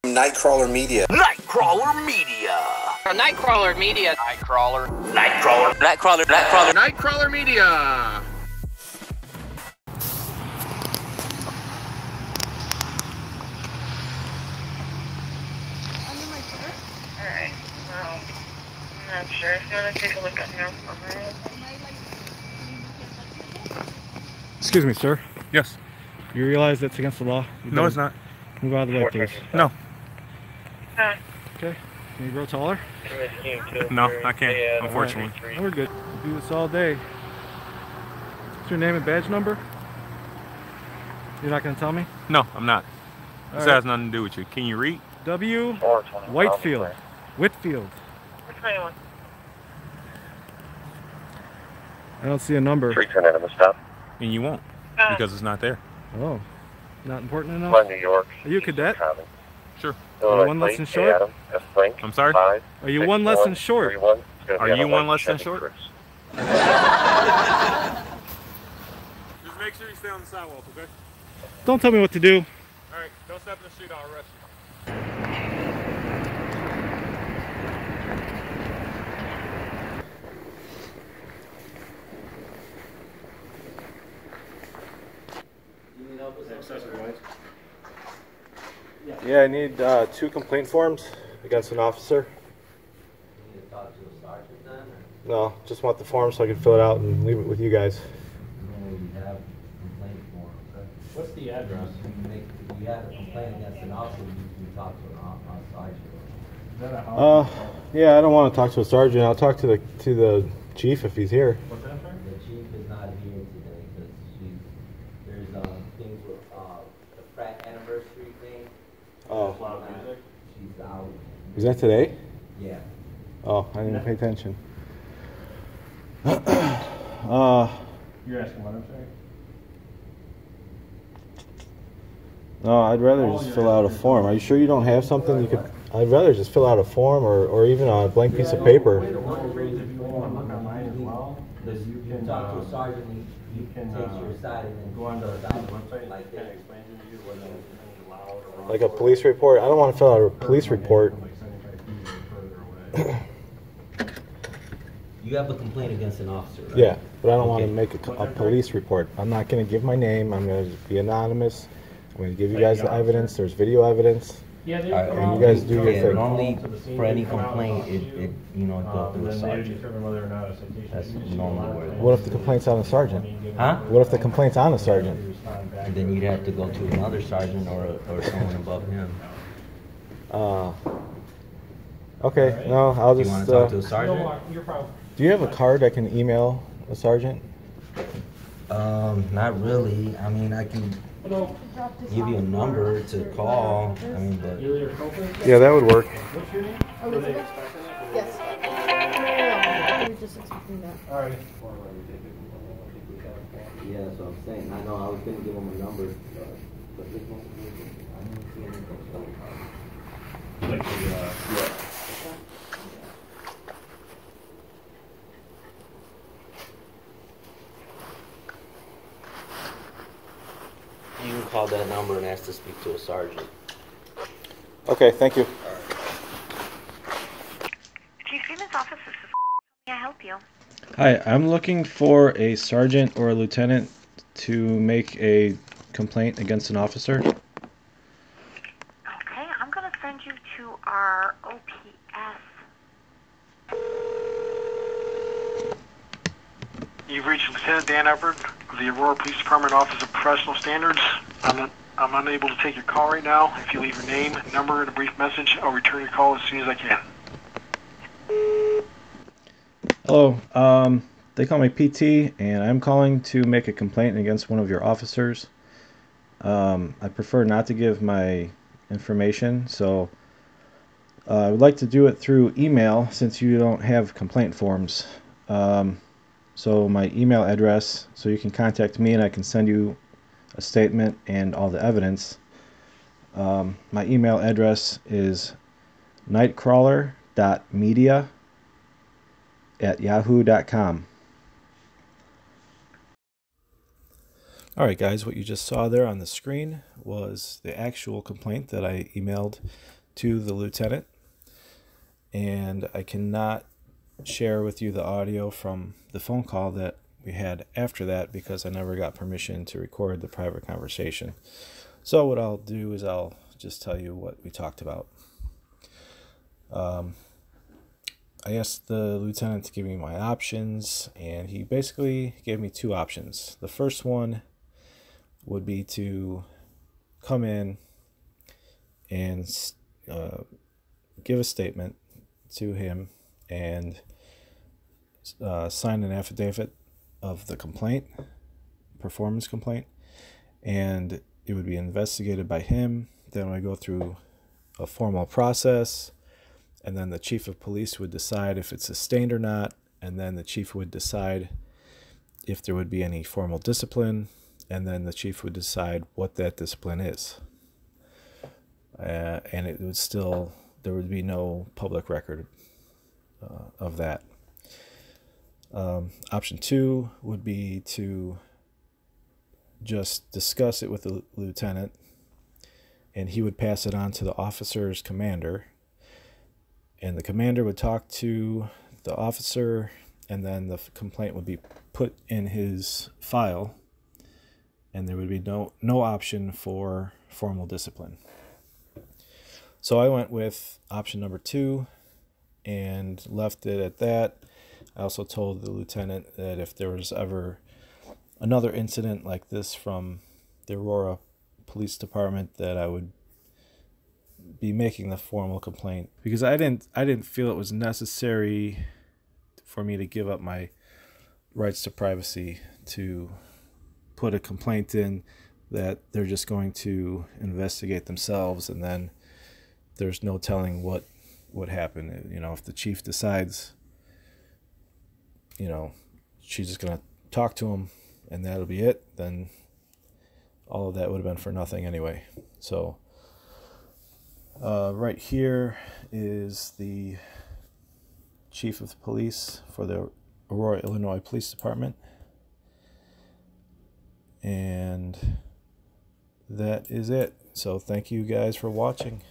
Nightcrawler Media. Nightcrawler Media. Nightcrawler Media. Nightcrawler. Nightcrawler. Nightcrawler. Nightcrawler. Nightcrawler Media. Alright, well, I'm not sure. If you want to take a look at your phone. Excuse me, sir. Yes. You realize that's against the law? No, it's not. Move out of the way, please. No. Okay. Can you grow taller? No, I can't, unfortunately. Right. No, we're good. We do this all day. What's your name and badge number? You're not going to tell me? No, I'm not. This has nothing to do with you. Can you read? W. Whitefield. Whitfield. Which I don't see a number. And you won't, because it's not there. Oh. Not important enough? New York. Are you a cadet? Sure. Are you one less than short? I'm sorry? Are you one less than short? Are you one less than short? Just make sure you stay on the sidewalk, okay? Don't tell me what to do. Alright, don't step in the street, I'll arrest you. Yeah, I need 2 complaint forms against an officer. You need to talk to a sergeant then? No, just want the form so I can fill it out and leave it with you guys. No, you have complaint forms. What's the address? If you have a complaint against an officer, you can talk to a sergeant. Yeah, I don't want to talk to a sergeant. I'll talk to the chief if he's here. What's that, sir? The chief is not here today because there's things with the frat anniversary thing. Oh. She's out. Is that today? Yeah. Oh, I didn't pay attention. You're asking what I'm saying? No, I'd rather just fill out a form. Are you sure you don't have something you could? I'd rather just fill out a form or even a blank piece of paper. If you want to look online as well, You can talk to a sergeant, he can, takes your side and then go on the website like and kind of this. explain to you whether anything's allowed or Like a police report? I don't want to fill out a police report. like 75 feet or further away. You have a complaint against an officer, right? Yeah, but I don't want to Okay. make a police report. I'm not going to give my name. I'm going to be anonymous. I'm going to give you guys the evidence. There's video evidence. Yeah, And you guys do your thing. Normally, for any complaint, it you know, go through a then they sergeant. determine whether or not a citation That's is issued. normally where. What if the complaint's on a sergeant? Huh? What if the complaint's on a sergeant? And then you'd have to go to another sergeant or someone above him. Okay, no, I'll You just. want to talk to a sergeant? Do you have a card I can email a sergeant? Not really. I mean, I can give you a number to call. I mean, but Yeah, that would work. Elizabeth? Yes. We were just expecting that. Alright. yeah, that's what I'm saying. I know I was gonna give him a number, but this one, I didn't see anything. Like the, You can call that number and ask to speak to a sergeant. Okay, thank you. Chief Freeman's office, this is. May I help you? Hi, I'm looking for a sergeant or a lieutenant to make a complaint against an officer. Okay, I'm going to send you to our OPS. You've reached Lieutenant Dan Everett of the Aurora Police Department Office of Professional Standards. I'm unable to take your call right now. If you leave your name, number, and a brief message, I'll return your call as soon as I can. Hello, they call me PT, and I'm calling to make a complaint against one of your officers. I prefer not to give my information, so I would like to do it through email since you don't have complaint forms. So my email address, so you can contact me and I can send you a statement and all the evidence. My email address is nightcrawler.media@yahoo.com. Alright guys, what you just saw there on the screen was the actual complaint that I emailed to the lieutenant, and I cannot share with you the audio from the phone call that we had after that because I never got permission to record the private conversation. So what I'll do is I'll just tell you what we talked about. I asked the lieutenant to give me my options, and he basically gave me two options. The first one would be to come in and give a statement to him and sign an affidavit of the complaint, performance complaint, and it would be investigated by him. Then we go through a formal process, and then the chief of police would decide if it's sustained or not, and then the chief would decide if there would be any formal discipline, and then the chief would decide what that discipline is. And it would still, there would be no public record of that. Option two would be to just discuss it with the lieutenant, and he would pass it on to the officer's commander, and the commander would talk to the officer, and then the complaint would be put in his file, and there would be no option for formal discipline. So I went with option number two and left it at that. I also told the lieutenant that if there was ever another incident like this from the Aurora Police Department, that I would be making the formal complaint, because I didn't feel it was necessary for me to give up my rights to privacy to put a complaint in that they're just going to investigate themselves, and then there's no telling what would happen. You know, if the chief decides, you know, she's just going to talk to him and that'll be it, then all of that would have been for nothing anyway. So right here is the chief of police for the Aurora, Illinois Police Department. And that is it. So thank you guys for watching.